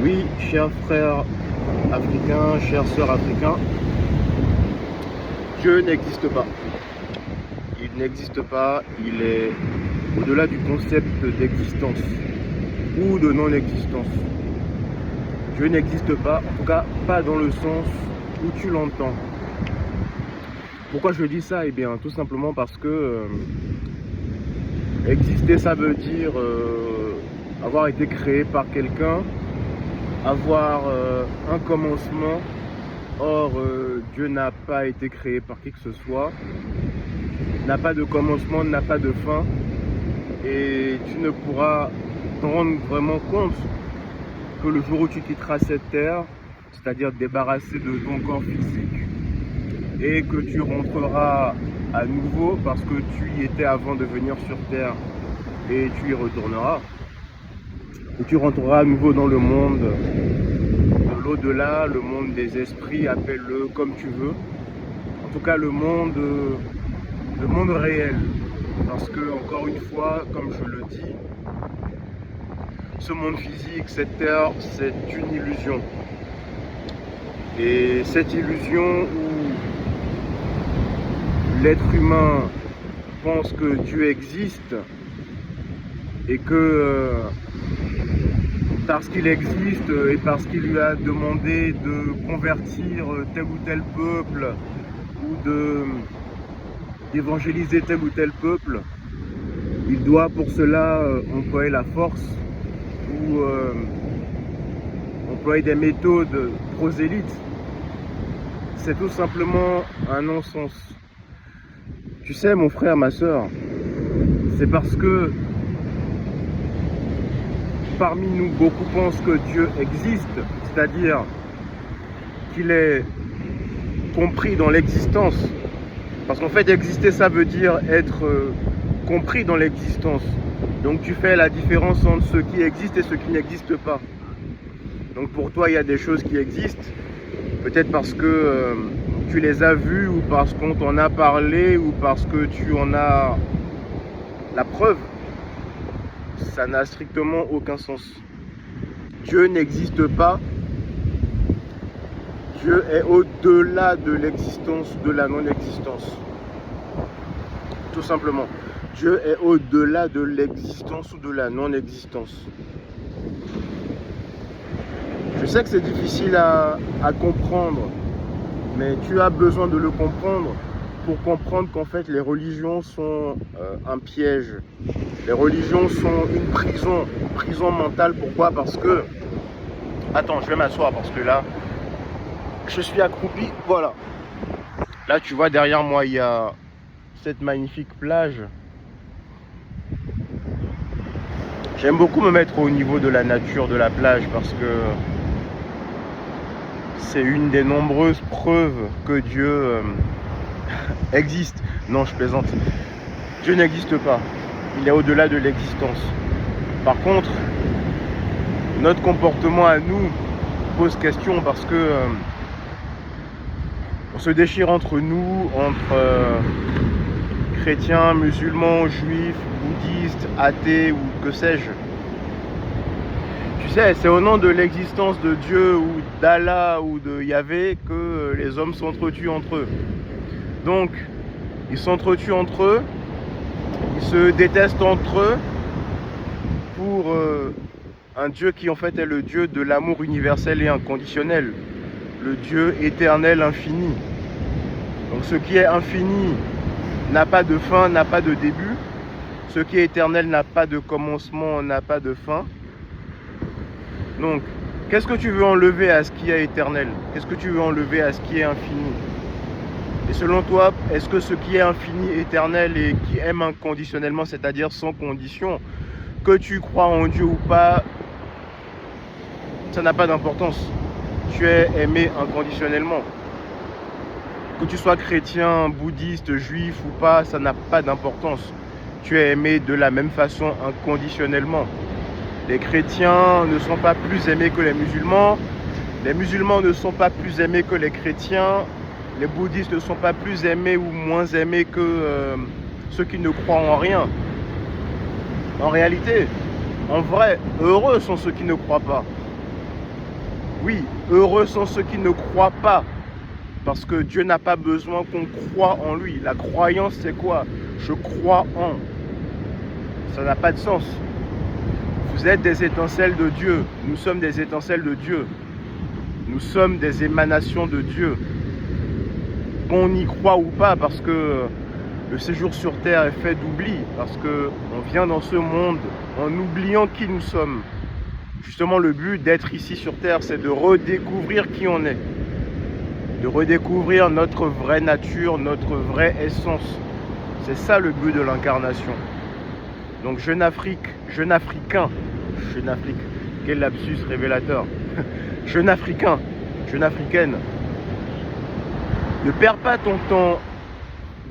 Oui, chers frères africains, chères sœurs africains, Dieu n'existe pas. Il n'existe pas, il est au-delà du concept d'existence ou de non-existence. Dieu n'existe pas, en tout cas pas dans le sens où tu l'entends. Pourquoi je dis ça? Eh bien, tout simplement parce que exister, ça veut dire avoir été créé par quelqu'un, avoir un commencement. Or, Dieu n'a pas été créé par qui que ce soit, n'a pas de commencement, n'a pas de fin, et tu ne pourras t'en rendre vraiment compte que le jour où tu quitteras cette terre, c'est-à-dire débarrassé de ton corps physique, et que tu rentreras à nouveau parce que tu y étais avant de venir sur terre et tu y retourneras, et tu rentreras à nouveau dans le monde de l'au-delà, le monde des esprits, appelle-le comme tu veux, en tout cas le monde réel, parce que encore une fois, comme je le dis, ce monde physique, cette terre, c'est une illusion. Et cette illusion où l'être humain pense que Dieu existe et que parce qu'il existe et parce qu'il lui a demandé de convertir tel ou tel peuple ou d'évangéliser tel ou tel peuple, il doit pour cela employer la force ou employer des méthodes prosélytes. C'est tout simplement un non-sens. Tu sais, mon frère, ma soeur, c'est parce que parmi nous, beaucoup pensent que Dieu existe, c'est-à-dire qu'il est compris dans l'existence. Parce qu'en fait, exister, ça veut dire être compris dans l'existence. Donc tu fais la différence entre ce qui existe et ce qui n'existe pas. Donc pour toi, il y a des choses qui existent, peut-être parce que tu les as vues, ou parce qu'on t'en a parlé, ou parce que tu en as la preuve. Ça n'a strictement aucun sens. Dieu n'existe pas. Dieu est au-delà de l'existence, de la non-existence. Tout simplement. Dieu est au-delà de l'existence ou de la non-existence. Je sais que c'est difficile à comprendre, mais tu as besoin de le comprendre pour comprendre qu'en fait les religions sont un piège. Les religions sont une prison mentale. Pourquoi? Parce que... Attends, je vais m'asseoir parce que là, je suis accroupi. Voilà. Là, tu vois, derrière moi, il y a cette magnifique plage. J'aime beaucoup me mettre au niveau de la nature de la plage parce que c'est une des nombreuses preuves que Dieu existe. Non, je plaisante. Dieu n'existe pas. Il est au-delà de l'existence. Par contre, notre comportement à nous pose question parce que on se déchire entre nous, entre chrétiens, musulmans, juifs, bouddhistes, athées ou que sais-je. Tu sais, c'est au nom de l'existence de Dieu ou d'Allah ou de Yahvé que les hommes s'entretuent entre eux. Donc, ils s'entretuent entre eux, ils se détestent entre eux pour un Dieu qui en fait est le Dieu de l'amour universel et inconditionnel, le Dieu éternel infini. Donc ce qui est infini n'a pas de fin, n'a pas de début. Ce qui est éternel n'a pas de commencement, n'a pas de fin. Donc, qu'est-ce que tu veux enlever à ce qui est éternel? Qu'est-ce que tu veux enlever à ce qui est infini? Et selon toi, est-ce que ce qui est infini, éternel et qui aime inconditionnellement, c'est-à-dire sans condition, que tu crois en Dieu ou pas, ça n'a pas d'importance. Tu es aimé inconditionnellement. Que tu sois chrétien, bouddhiste, juif ou pas, ça n'a pas d'importance. Tu es aimé de la même façon inconditionnellement. Les chrétiens ne sont pas plus aimés que les musulmans ne sont pas plus aimés que les chrétiens, les bouddhistes ne sont pas plus aimés ou moins aimés que ceux qui ne croient en rien. En réalité, en vrai, heureux sont ceux qui ne croient pas. Oui, heureux sont ceux qui ne croient pas. Parce que Dieu n'a pas besoin qu'on croie en lui. La croyance, c'est quoi? Je crois en. Ça n'a pas de sens. Vous êtes des étincelles de Dieu. Nous sommes des étincelles de Dieu. Nous sommes des émanations de Dieu. Qu'on y croit ou pas, parce que le séjour sur terre est fait d'oubli. Parce qu'on vient dans ce monde en oubliant qui nous sommes. Justement, le but d'être ici sur terre, c'est de redécouvrir qui on est. De redécouvrir notre vraie nature, notre vraie essence. C'est ça le but de l'incarnation. Donc jeune Afrique, jeune Africain, jeune Afrique, quel lapsus révélateur. Jeune Africain, jeune Africaine, ne perds pas ton temps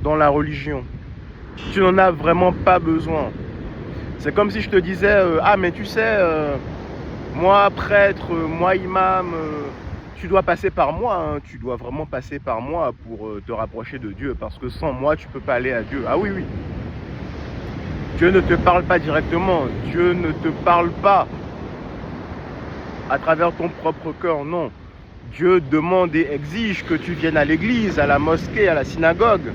dans la religion. Tu n'en as vraiment pas besoin. C'est comme si je te disais, ah mais tu sais, moi prêtre, moi imam, tu dois passer par moi, hein. Tu dois vraiment passer par moi pour te rapprocher de Dieu, parce que sans moi, tu ne peux pas aller à Dieu. Ah oui, oui. Dieu ne te parle pas directement, Dieu ne te parle pas à travers ton propre cœur, non. Dieu demande et exige que tu viennes à l'église, à la mosquée, à la synagogue.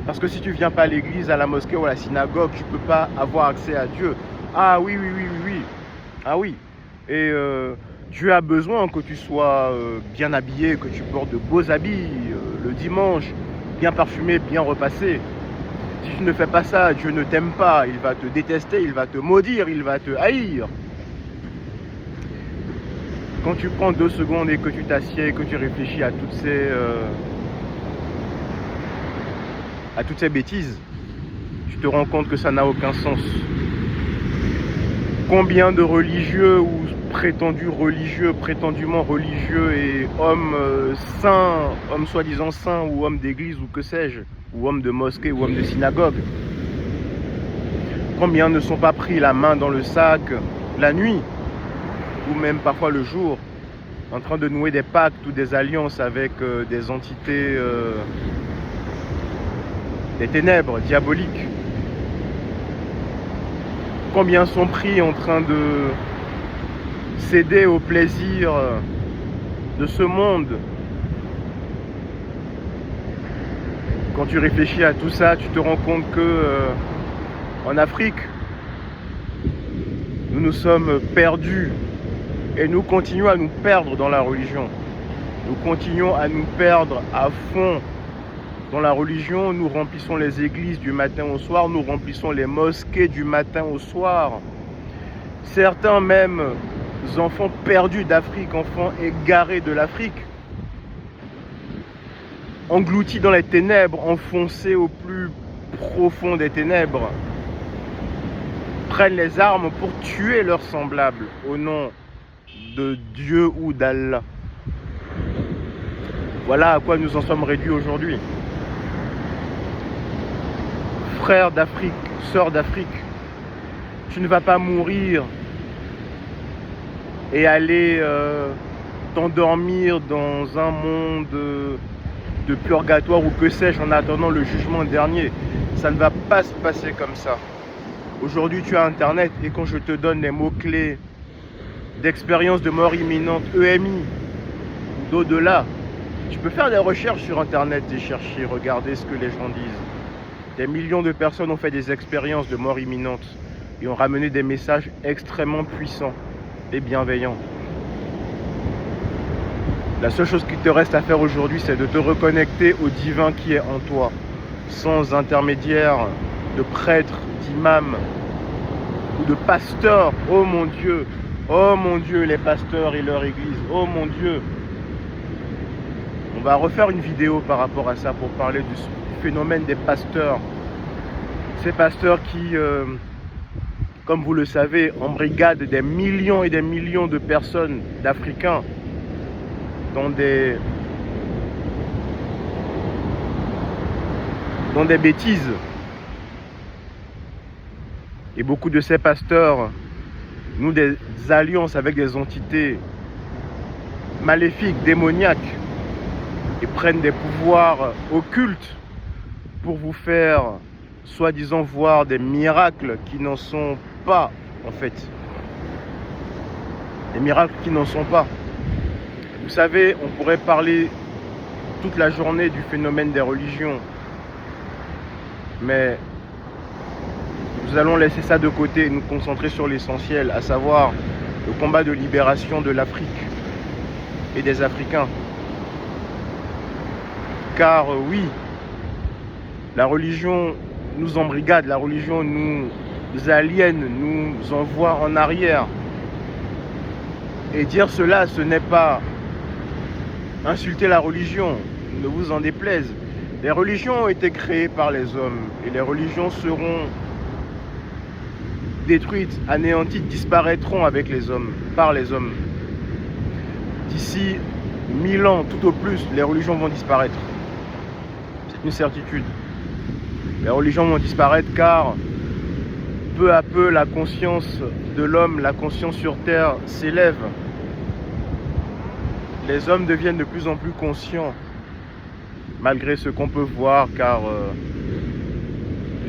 Parce que si tu ne viens pas à l'église, à la mosquée ou à la synagogue, tu ne peux pas avoir accès à Dieu. Ah oui, oui, oui, oui, oui. Ah oui. Et Dieu a besoin que tu sois bien habillé, que tu portes de beaux habits le dimanche, bien parfumé, bien repassé. Si tu ne fais pas ça, Dieu ne t'aime pas, il va te détester, il va te maudire, il va te haïr. Quand tu prends 2 secondes et que tu t'assieds, que tu réfléchis à toutes ces bêtises, tu te rends compte que ça n'a aucun sens. Combien de religieux ou prétendus religieux, prétendument religieux et hommes saints, hommes soi-disant saints ou hommes d'église ou que sais-je, ou hommes de mosquée ou hommes de synagogue, combien ne sont pas pris la main dans le sac la nuit ou même parfois le jour, en train de nouer des pactes ou des alliances avec des entités des ténèbres diaboliques. Combien sont pris en train de céder au plaisir de ce monde. Quand tu réfléchis à tout ça, tu te rends compte que en Afrique, nous nous sommes perdus et nous continuons à nous perdre dans la religion. Nous continuons à nous perdre à fond dans la religion. Nous remplissons les églises du matin au soir, nous remplissons les mosquées du matin au soir. Certains même enfants perdus d'Afrique, enfants égarés de l'Afrique, engloutis dans les ténèbres, enfoncés au plus profond des ténèbres, prennent les armes pour tuer leurs semblables au nom de Dieu ou d'Allah. Voilà à quoi nous en sommes réduits aujourd'hui. Frères d'Afrique, sœurs d'Afrique, tu ne vas pas mourir et aller t'endormir dans un monde de purgatoire ou que sais-je en attendant le jugement dernier. Ça ne va pas se passer comme ça. Aujourd'hui, tu as Internet et quand je te donne les mots-clés d'expérience de mort imminente, EMI, d'au-delà, tu peux faire des recherches sur Internet et chercher, regarder ce que les gens disent. Des millions de personnes ont fait des expériences de mort imminente et ont ramené des messages extrêmement puissants et bienveillants. La seule chose qui te reste à faire aujourd'hui, c'est de te reconnecter au divin qui est en toi, sans intermédiaire de prêtre, d'imam ou de pasteur. Oh mon Dieu, les pasteurs et leur église, oh mon Dieu. On va refaire une vidéo par rapport à ça pour parler du phénomène des pasteurs. Ces pasteurs qui, comme vous le savez, embrigadent des millions et des millions de personnes, d'Africains, dans des bêtises. Et beaucoup de ces pasteurs nouent des alliances avec des entités maléfiques, démoniaques, et prennent des pouvoirs occultes pour vous faire, soi-disant, voir des miracles qui n'en sont pas, en fait. Des miracles qui n'en sont pas. Vous savez, on pourrait parler toute la journée du phénomène des religions, mais nous allons laisser ça de côté et nous concentrer sur l'essentiel, à savoir le combat de libération de l'Afrique et des Africains. Car oui, la religion nous embrigade, la religion nous aliène, nous envoie en arrière. Et dire cela, ce n'est pas insulter la religion, ne vous en déplaise. Les religions ont été créées par les hommes et les religions seront détruites, anéanties, disparaîtront avec les hommes, par les hommes. D'ici 1000 ans, tout au plus, les religions vont disparaître. C'est une certitude. Les religions vont disparaître car peu à peu la conscience de l'homme, la conscience sur terre s'élève. Les hommes deviennent de plus en plus conscients, malgré ce qu'on peut voir, car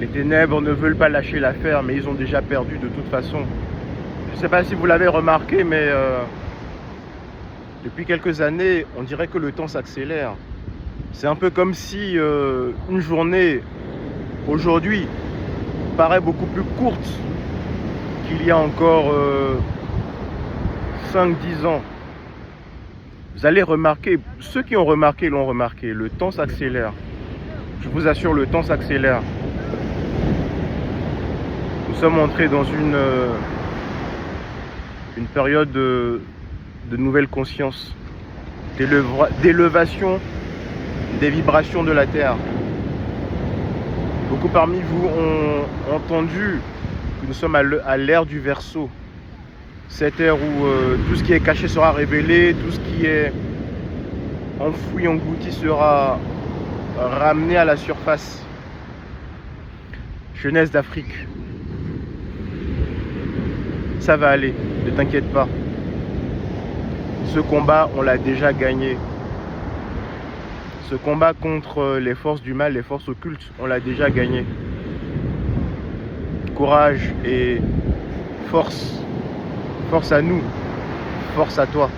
les ténèbres ne veulent pas lâcher l'affaire, mais ils ont déjà perdu de toute façon. Je ne sais pas si vous l'avez remarqué, mais depuis quelques années, on dirait que le temps s'accélère. C'est un peu comme si une journée, aujourd'hui, paraît beaucoup plus courte qu'il y a encore 5-10 ans. Vous allez remarquer, ceux qui ont remarqué l'ont remarqué, le temps s'accélère. Je vous assure, le temps s'accélère. Nous sommes entrés dans une période de nouvelle conscience, d'élévation des vibrations de la Terre. Beaucoup parmi vous ont entendu que nous sommes à l'ère du Verseau. Cette ère où tout ce qui est caché sera révélé, tout ce qui est enfoui, englouti sera ramené à la surface. Jeunesse d'Afrique, ça va aller, ne t'inquiète pas. Ce combat, on l'a déjà gagné. Ce combat contre les forces du mal, les forces occultes, on l'a déjà gagné. Courage et force. Force à nous, force à toi.